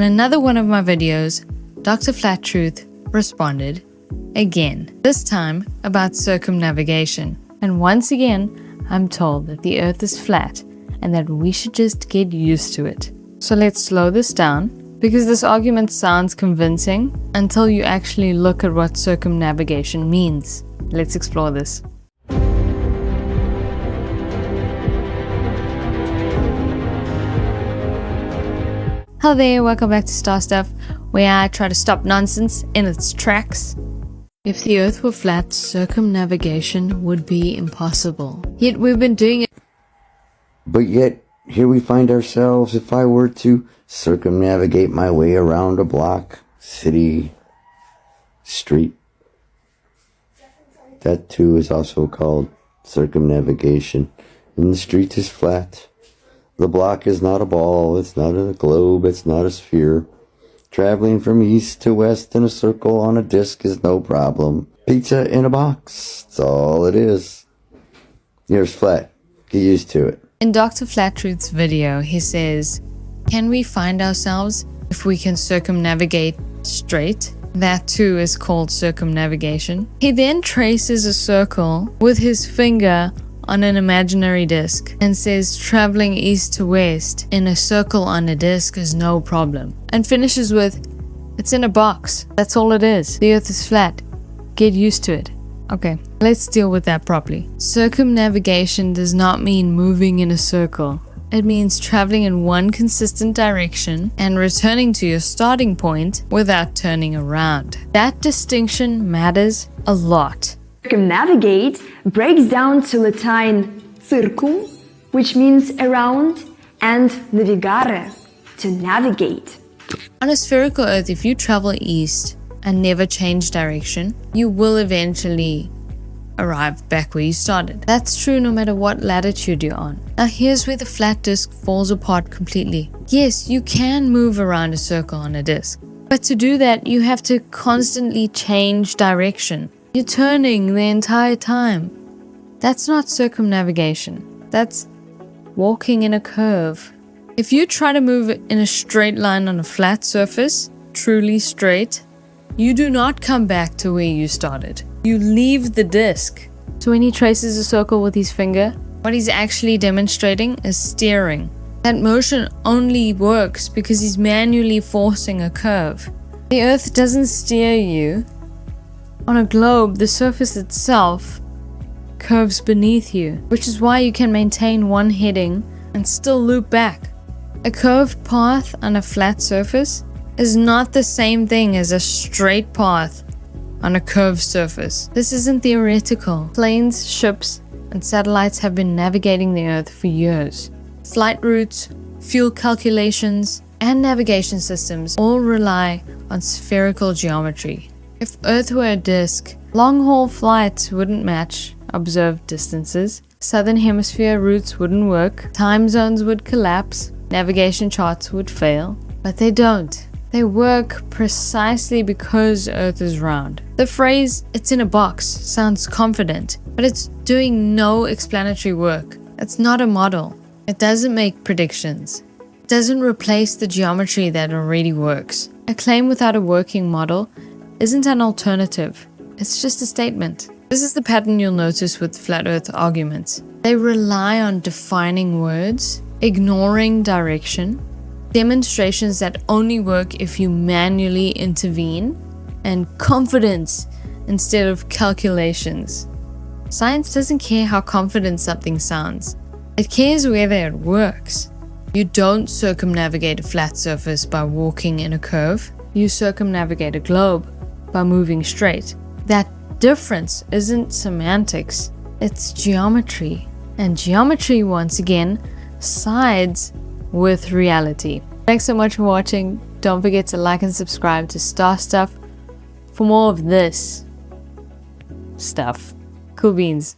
On another one of my videos, Dr. Flat Truth responded again, this time about circumnavigation. And once again, I'm told that the earth is flat and that we should just get used to it. So let's slow this down, because this argument sounds convincing until you actually look at what circumnavigation means. Let's explore this. Hello there, welcome back to Star Stuff, where I try to stop nonsense in its tracks. If the earth were flat, circumnavigation would be impossible. Yet we've been doing it. But yet, here we find ourselves. If I were to circumnavigate my way around a block, city, street, that too is also called circumnavigation. And the street is flat. The block is not a ball, it's not a globe, it's not a sphere. Traveling from east to west in a circle on a disc is no problem. Pizza in a box, that's all it is. Yours flat, get used to it. In Dr. Flat Truth's video, he says, can we find ourselves if we can circumnavigate straight? That too is called circumnavigation. He then traces a circle with his finger on an imaginary disc and says traveling east to west in a circle on a disc is no problem, and finishes with, it's in a box, that's all it is. The earth is flat, get used to it. Okay, let's deal with that properly. Circumnavigation does not mean moving in a circle. It means traveling in one consistent direction and returning to your starting point without turning around. That distinction matters a lot. Circumnavigate breaks down to Latin circum, which means around, and navigare, to navigate. On a spherical earth, if you travel east and never change direction, you will eventually arrive back where you started. That's true no matter what latitude you're on. Now here's where the flat disk falls apart completely. Yes, you can move around a circle on a disk, but to do that, you have to constantly change direction. You're turning the entire time. That's not circumnavigation. That's walking in a curve. If you try to move in a straight line on a flat surface, truly straight, you do not come back to where you started. You leave the disc. So when he traces a circle with his finger, what he's actually demonstrating is steering. That motion only works because he's manually forcing a curve. The earth doesn't steer you. On a globe, the surface itself curves beneath you, which is why you can maintain one heading and still loop back. A curved path on a flat surface is not the same thing as a straight path on a curved surface. This isn't theoretical. Planes, ships, and satellites have been navigating the Earth for years. Flight routes, fuel calculations, and navigation systems all rely on spherical geometry. If Earth were a disk, long-haul flights wouldn't match observed distances, southern hemisphere routes wouldn't work, time zones would collapse, navigation charts would fail, but they don't. They work precisely because Earth is round. The phrase, it's in a box, sounds confident, but it's doing no explanatory work. It's not a model. It doesn't make predictions. It doesn't replace the geometry that already works. A claim without a working model isn't an alternative. It's just a statement. This is the pattern you'll notice with flat earth arguments. They rely on defining words, ignoring direction, demonstrations that only work if you manually intervene, and confidence instead of calculations. Science doesn't care how confident something sounds. It cares whether it works. You don't circumnavigate a flat surface by walking in a curve. You circumnavigate a globe by moving straight. That difference isn't semantics, it's geometry. And geometry, once again, sides with reality. Thanks so much for watching. Don't forget to like and subscribe to Star Stuff for more of this stuff. Cool beans.